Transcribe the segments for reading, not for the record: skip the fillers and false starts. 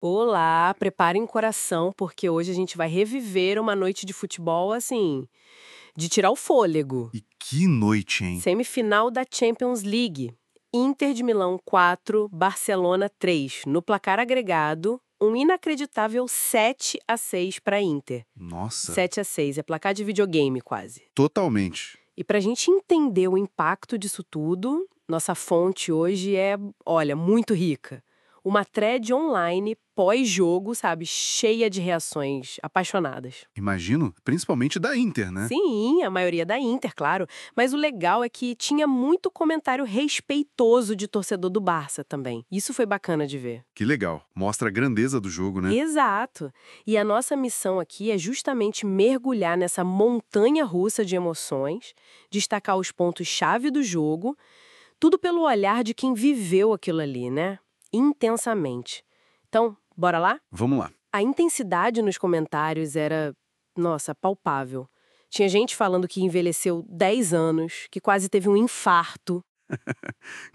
Olá, preparem o coração, porque hoje a gente vai reviver uma noite de futebol, assim, de tirar o fôlego. E que noite, hein? Semifinal da Champions League. Inter de Milão 4, Barcelona 3. No placar agregado, um inacreditável 7-6 para Inter. Nossa, 7-6, é placar de videogame quase. totalmente. E para a gente entender o impacto disso tudo, nossa fonte hoje é, olha, muito rica. Uma thread online pós-jogo, sabe, cheia de reações apaixonadas. Imagino, principalmente da Inter, né? Sim, a maioria da Inter, claro, mas o legal é que tinha muito comentário respeitoso de torcedor do Barça também. Isso foi bacana de ver. Que legal. Mostra a grandeza do jogo, né? Exato. E a nossa missão aqui é justamente mergulhar nessa montanha russa de emoções, destacar os pontos-chave do jogo, tudo pelo olhar de quem viveu aquilo ali, né? Intensamente. Então, bora lá? Vamos lá. A intensidade nos comentários era, nossa, palpável. Tinha gente falando que envelheceu 10 anos, que quase teve um infarto.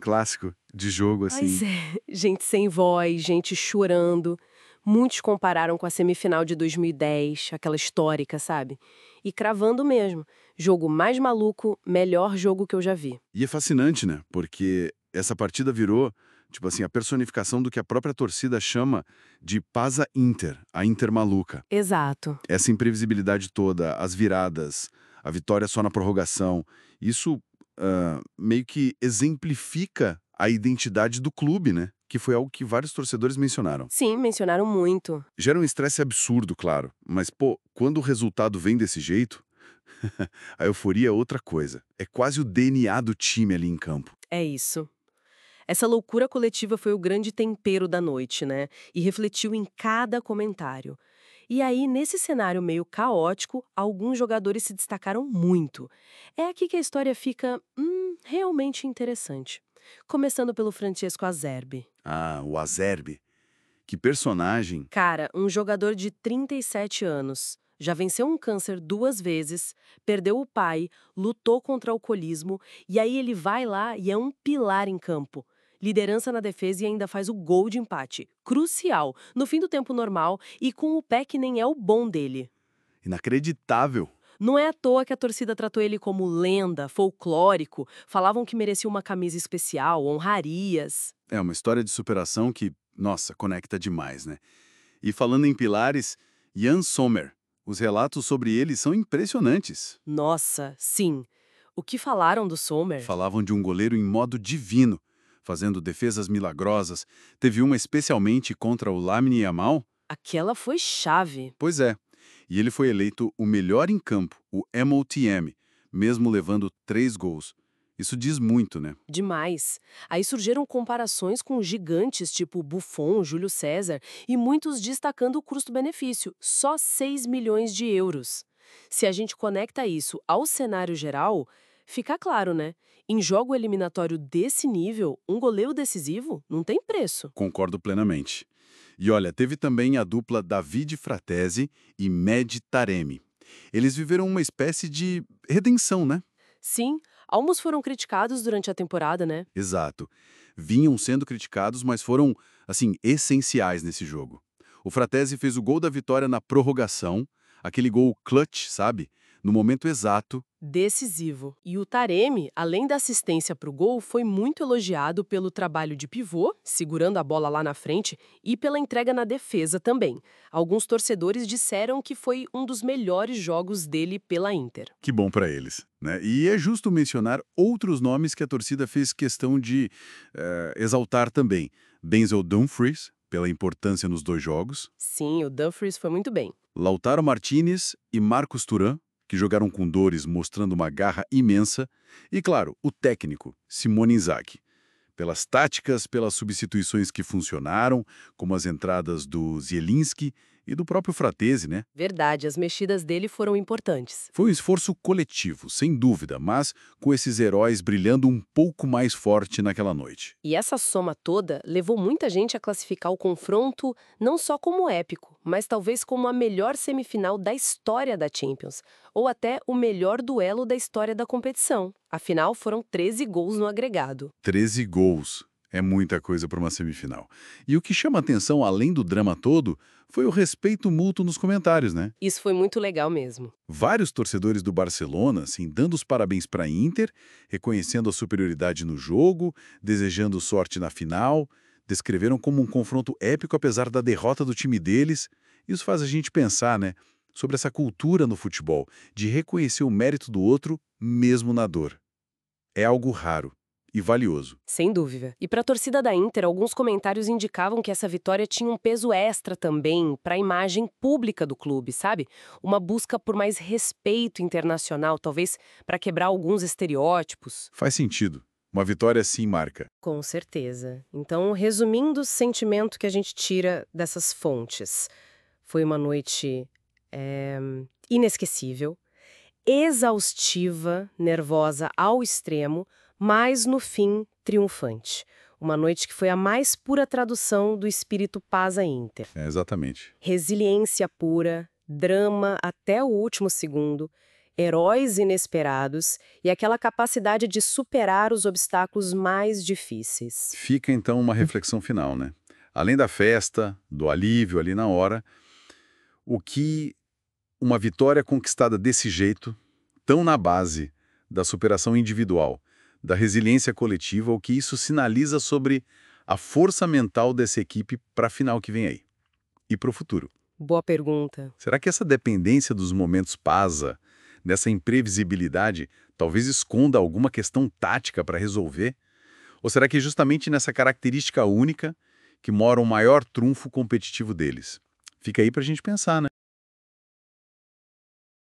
Clássico de jogo, Pois assim. é, gente sem voz, gente chorando. Muitos compararam com a semifinal de 2010, aquela histórica, sabe? E cravando mesmo. Jogo mais maluco, melhor jogo que eu já vi. E é fascinante, né? Porque essa partida virou, tipo assim, a personificação do que a própria torcida chama de Pasa Inter, a Inter maluca. Exato. Essa imprevisibilidade toda, as viradas, a vitória só na prorrogação, isso meio que exemplifica a identidade do clube, né? Que foi algo que vários torcedores mencionaram. Sim, mencionaram muito. Gera um estresse absurdo, claro, mas, pô, quando o resultado vem desse jeito, a euforia é outra coisa. É quase o DNA do time ali em campo. É isso. Essa loucura coletiva foi o grande tempero da noite, né? E refletiu em cada comentário. E aí, nesse cenário meio caótico, alguns jogadores se destacaram muito. É aqui que a história fica, realmente interessante. Começando pelo Francesco Azerbi. Ah, o Azerbi. Que personagem. Cara, um jogador de 37 anos. Já venceu um câncer 2 vezes, perdeu o pai, lutou contra o alcoolismo, e aí ele vai lá e é um pilar em campo. Liderança na defesa e ainda faz o gol de empate. Crucial, no fim do tempo normal e com o pé que nem é o bom dele. Inacreditável. Não é à toa que a torcida tratou ele como lenda, folclórico, falavam que merecia uma camisa especial, honrarias. É uma história de superação que, nossa, conecta demais, né? E falando em pilares, Jan Sommer. Os relatos sobre ele são impressionantes. Nossa, sim. O que falaram do Sommer? Falavam de um goleiro em modo divino, fazendo defesas milagrosas. Teve uma especialmente contra o Lamine Yamal. Aquela foi chave. Pois é. E ele foi eleito o melhor em campo, o MOTM, mesmo levando 3 gols. Isso diz muito, né? Demais. Aí surgiram comparações com gigantes tipo Buffon, Júlio César e muitos destacando o custo-benefício, só 6 milhões de euros. Se a gente conecta isso ao cenário geral, fica claro, né? Em jogo eliminatório desse nível, um goleiro decisivo não tem preço. Concordo plenamente. E olha, teve também a dupla David Fratesi e Mehdi Taremi. Eles viveram uma espécie de redenção, né? Sim, ambos foram criticados durante a temporada, né? Exato. Vinham sendo criticados, mas foram, assim, essenciais nesse jogo. O Fratesi fez o gol da vitória na prorrogação, aquele gol clutch, sabe? No momento exato. Decisivo. E o Taremi, além da assistência para o gol, foi muito elogiado pelo trabalho de pivô, segurando a bola lá na frente, e pela entrega na defesa também. Alguns torcedores disseram que foi um dos melhores jogos dele pela Inter. Que bom pra eles, né? E é justo mencionar outros nomes que a torcida fez questão de exaltar também. Denzel Dumfries, pela importância nos 2 jogos. Sim, o Dumfries foi muito bem. Lautaro Martinez e Marcos Thuram, que jogaram com dores, mostrando uma garra imensa. E, claro, o técnico, Simone Inzaghi. Pelas táticas, pelas substituições que funcionaram, como as entradas do Zielinski e do próprio Fratesi, né? Verdade, as mexidas dele foram importantes. Foi um esforço coletivo, sem dúvida, mas com esses heróis brilhando um pouco mais forte naquela noite. E essa soma toda levou muita gente a classificar o confronto não só como épico, mas talvez como a melhor semifinal da história da Champions, ou até o melhor duelo da história da competição. Afinal, foram 13 gols no agregado. 13 gols. É muita coisa para uma semifinal. E o que chama atenção, além do drama todo, foi o respeito mútuo nos comentários, né? Isso foi muito legal mesmo. Vários torcedores do Barcelona, assim, dando os parabéns para a Inter, reconhecendo a superioridade no jogo, desejando sorte na final, descreveram como um confronto épico apesar da derrota do time deles. Isso faz a gente pensar, né, sobre essa cultura no futebol, de reconhecer o mérito do outro mesmo na dor. É algo raro e valioso. Sem dúvida. E para a torcida da Inter, alguns comentários indicavam que essa vitória tinha um peso extra também para a imagem pública do clube, sabe? Uma busca por mais respeito internacional, talvez para quebrar alguns estereótipos. Faz sentido. Uma vitória assim marca. Com certeza. Então, resumindo o sentimento que a gente tira dessas fontes, foi uma noite inesquecível, exaustiva, nervosa ao extremo, mas no fim triunfante. Uma noite que foi a mais pura tradução do espírito Paz à Inter. É, exatamente. Resiliência pura, drama até o último segundo, heróis inesperados e aquela capacidade de superar os obstáculos mais difíceis. Fica então uma reflexão final, né? Além da festa, do alívio ali na hora, o que uma vitória conquistada desse jeito, tão na base da superação individual, da resiliência coletiva, o que isso sinaliza sobre a força mental dessa equipe para a final que vem aí e para o futuro. Boa pergunta. Será que essa dependência dos momentos pasa, dessa imprevisibilidade, talvez esconda alguma questão tática para resolver? Ou será que justamente nessa característica única que mora o maior trunfo competitivo deles? Fica aí para a gente pensar, né?